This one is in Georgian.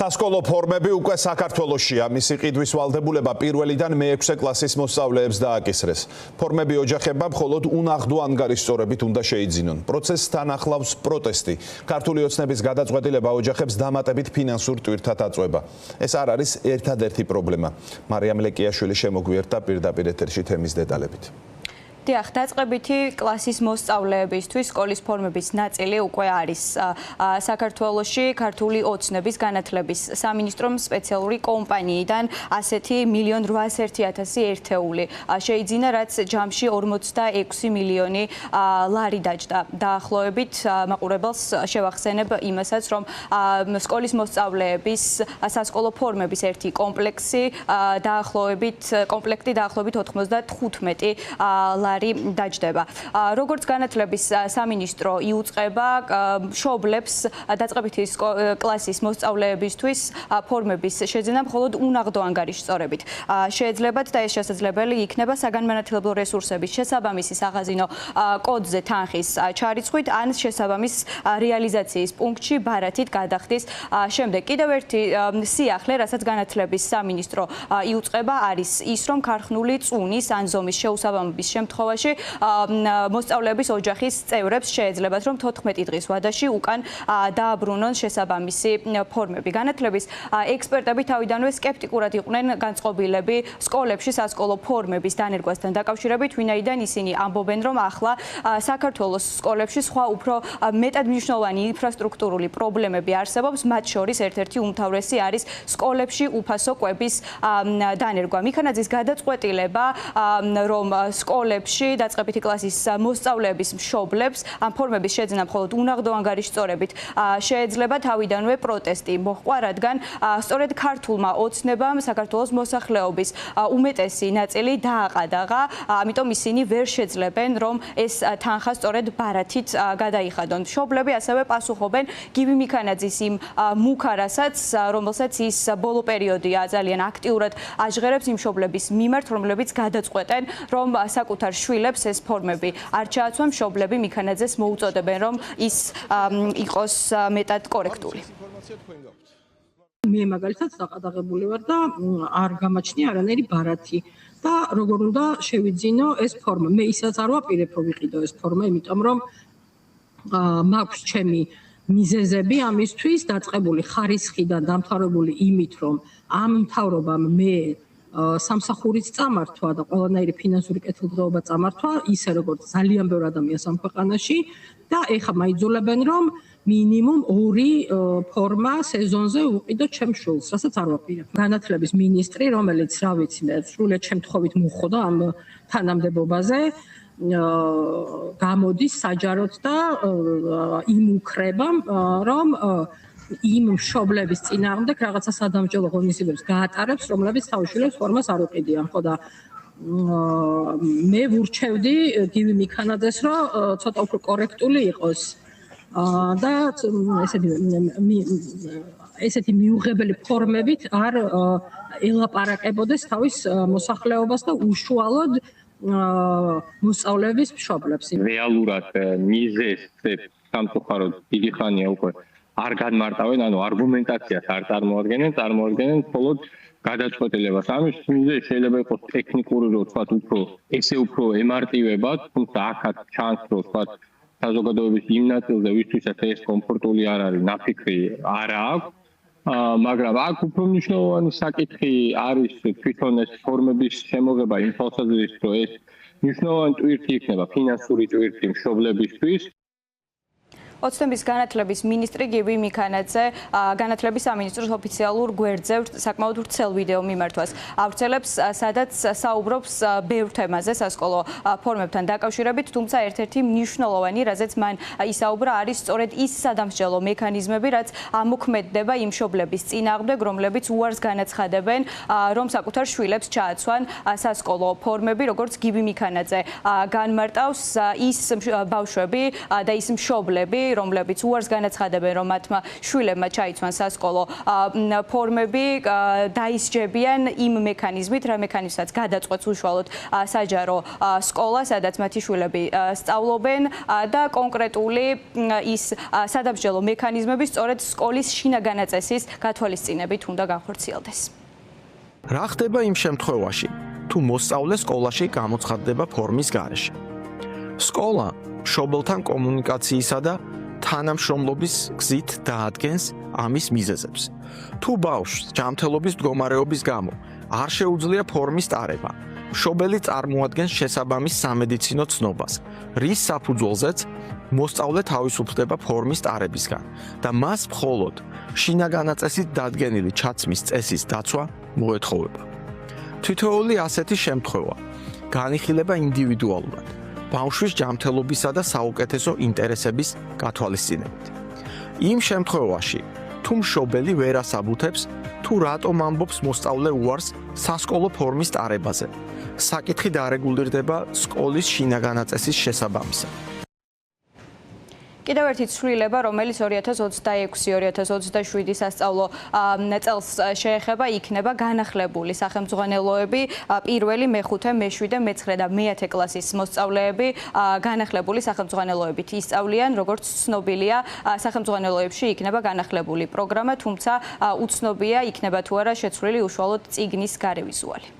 სასკოლო ფორმები უკვე საქართველოშია. მისი ყიდვის ვალდებულება პირველიდან მე-6 კლასის მოსწავლეებს დააკისრეს. ფორმები ოჯახებმა მხოლოდ უნაღდო ანგარიშწორებით უნდა შეიძინონ. პროცესთან ახლავს პროტესტი. ქართული ოცნების გადაწყვეტილება ოჯახებს დამატებით ფინანსურ ტვირთად აწვება. ეს არ არის ერთადერთი პრობლემა. მარიამ ლეკიაშვილი შემოგვიერთდა პირდაპირ ეთერში თემის დეტალებით. დიახ, დაწყებითი კლასის მოსწავლეებისთვის სკოლის ფორმების ნაწილი უკვე არის. საქართველოში ქართული ოცნების განათლების სამინისტრომ სპეციალური კომპანიიდან ასეთი 1,801,000 ერთეული შეიძინა, რაც ჯამში 46 მილიონი ლარი დაჯდა. დაახლოებით მაყურებელს შევახსენებ იმასაც, რომ სკოლის მოსწავლეების სასკოლო ფორმების ერთი კომპლექტი დაახლოებით 95 ლარი დაჯდება. როგორც განათლების სამინისტრო იუწყება მშობლებს დაწყებითი კლასის მოსწავლეებისთვის ფორმების შეძენა მხოლოდ უნაღდო ანგარიშწორებით. შეეძლებათ და ეს შესაძლებელი იქნება საგანმანათლებლო რესურსების შესაბამისი სახაზინო კოდზე თანხის ჩარიცხვით ან შესაბამის რეალიზაციის პუნქტში ბარათით გადახდის შემდეგ. კიდევ ერთი სიახლე, რასაც განათლების სამინისტრო იუწყება, არის ის, რომ ქარხნული წუნის ან ზომის შეუსაბამობის შემთხვევაში მოსწავლეების ოჯახის წევრებს შეეძლებათ, რომ 14 დღის ვადაში უკან დააბრუნონ შესაბამისი ფორმები. განათლების ექსპერტები თავიდანვე სკეპტიკურად იყვნენ განწყობილები სკოლებში სასკოლო ფორმების დანერგვასთან დაკავშირებით, ვინაიდან ისინი ამბობენ, რომ ახლა საქართველოს სკოლებში სხვა უფრო მეტად მნიშვნელოვანი ინფრასტრუქტურული პრობლემები არსებობს, მათ შორის ერთ-ერთი უმთავრესი არის სკოლებში უფასო კვების დანერგვა. მიქანაძის გადაწყვეტილება, რომ სკოლებში დაწყებითი კლასის მოსწავლეების მშობლებს ამ ფორმების შეძენა მხოლოდ უნაღდო ანგარიშწორებით შეეძლება, თავიდანვე პროტესტი მოჰყვა, რადგან სწორედ ქართულმა ოცნებამ საქართველოს მოსახლეობის უმეტესი ნაწილი დააყადაღა, ამიტომ ისინი ვერ შეძლებენ, რომ ეს თანხა სწორედ ბარათით გადაიხადონ. მშობლები ასევე პასუხობენ გივი მიქანაძის იმ მუქარასაც, რომელსაც ის ბოლო პერიოდია ძალიან აქტიურად აჟღერებს იმ მშობლების მიმართ, რომლებიც გადაწყვეტენ, რომ საკუთარ შვილებს ეს ფორმები არ ჩააცვან. მშობლები მიქანაძეს მოუწოდებენ, რომ ის იყოს მეტად კორექტული. მე მაგალითად დაყადაღებული ვარ და არ გამაჩნია არანაირი ბარათი და როგორ უნდა შევიძინო ეს ფორმა. მე ისაც არ ვაპირებ, რომ ვიყიდო ეს ფორმა, იმიტომ რომ მაქვს ჩემი მიზეზები ამისთვის დაწყებული ხარისხიდან დამთავრებული იმით, რომ ამ მთავრობამ მე სამსახურიც წამართვა და ყველანაირი ფინანსური კეთილდღეობა წამართვა, ისე როგორც ძალიან ბევრ ადამიანს ამ ქვეყანაში და ეხლა მაიძულებენ, რომ მინიმუმ 2 ფორმა სეზონზე უყიდო ჩემ შვილს, რასაც არ ვაპირებ. განათლების მინისტრი, რომელიც რა ვიცი, სრულად შემთხვევით მოხვდა ამ თანამდებობაზე, გამოდის საჯაროდ და იმუქრება, რომ იმ მშობლების წინააღმდეგ რაღაცა სადამსჯელო ღონისძიებებს გაატარებს, რომლებიც თავშვილებს ფორმას არ უყიდიან, ხო და მე ვურჩევდი გივი მიქანაძეს, რომ ცოტა უფრო კორექტული იყოს და ესეთი მიუღებელი ფორმებით არ ელაპარაკებოდეს თავის მოსახლეობას და უშუალოდ მოსწავლეების მშობლებს. რეალურად მიზეზს სამწუხაროდ დიდი ხანია უკვე არ განმარტავენ, ანუ არგუმენტაციას არ წარმოადგენენ მხოლოდ გადაწყვეტილებას. ამის მიზეზი შეიძლება იყოს ტექნიკური, რომ თქვათ უფრო ემარტივებად, თუმცა აქაც ჩანს, რომ თქვათ საზოგადოების იმ ნაწილზე, ვისთვისაც ეს კომფორტული არ არის, ნაფიქრი არ აქვს, მაგრამ აქ უფრო მნიშვნელოვანი საკითხი არის თვითონ ეს ფორმების შემოღება იმ თვალსაზრისით, რომ ეს მნიშვნელოვანი ტვირთი იქნება, ფინანსური ტვირთი მშობლებისთვის. ოცნების განათლების მინისტრი გივი მიქანაძე განათლების სამინისტროს ოფიციალურ გვერდზე საკმაოდ ვრცელ ვიდეო მიმართვას ავრცელებს, სადაც საუბრობს ბევრ თემაზე სასკოლო ფორმებთან დაკავშირებით, თუმცა ერთ-ერთი მნიშვნელოვანი, რაზეც მან ისაუბრა, არის სწორედ ის სადამსჯელო მექანიზმები, რაც ამოქმედდება იმ მშობლების წინააღმდეგ, რომლებიც უარს განაცხადებენ, რომ საკუთარ შვილებს ჩააცვან სასკოლო ფორმები, როგორც გივი მიქანაძე განმარტავს, ის ბავშვები და ის მშობლები, რომლებიც უარს განაცხადებენ, რომ მათმა შვილებმა ჩაიცვან სასკოლო ფორმები, დაისჯებიან იმ მექანიზმით, რა მექანიზმსაც გადაწყვეტს უშუალოდ საჯარო სკოლა, სადაც მათი შვილები სწავლობენ და კონკრეტული ის სადამსჯელო მექანიზმები სწორედ სკოლის შინაგანი წესის გათვალისწინებით უნდა განხორციელდეს. რა ხდება იმ შემთხვევაში, თუ მოსწავლე სკოლაში გამოცხადდება ფორმის გარეშე? სკოლა მშობელთან კომუნიკაციისა და თანამშრომლობის გზით დაადგენს ამის მიზეზებს. თუ ბავშვს ჯანმრთელობის მდგომარეობის გამო არ შეუძლია ფორმის ტარება, მშობელი წარმოადგენს შესაბამის სამედიცინო ცნობას, რის საფუძველზეც მოსწავლე თავისუფლდება ფორმის ტარებისგან და მას მხოლოდ შინაგანაწესით დადგენილი ჩაცმის წესის დაცვა მოეთხოვება. თითოეული ასეთი შემთხვევა განიხილება ინდივიდუალურად, ბავშვის ჯანმრთელობისა და საუკეთესო ინტერესების გათვალისწინებით. იმ შემთხვევაში, თუ მშობელი ვერ ასაბუთებს, თუ რატომ ამბობს მოსწავლე უარს სასკოლო ფორმის ტარებაზე, საკითხი დარეგულირდება სკოლის შინაგანაწესის შესაბამისად. კიდევ ერთი ცვლილება, რომელიც 2026-2027 სასწავლო წელს შეეხება, იქნება განახლებული სახელმძღვანელოები, პირველი, მეხუთე, მეშვიდე, მეცხრე და მეათე კლასის მოსწავლეები განახლებული სახელმძღვანელოებით ისწავლიან, როგორც ცნობილია, სახელმძღვანელოებში იქნება განახლებული პროგრამა, თუმცა უცნობია იქნება თუ არა შეცვლილი უშუალოდ წიგნის გარევიზუალი.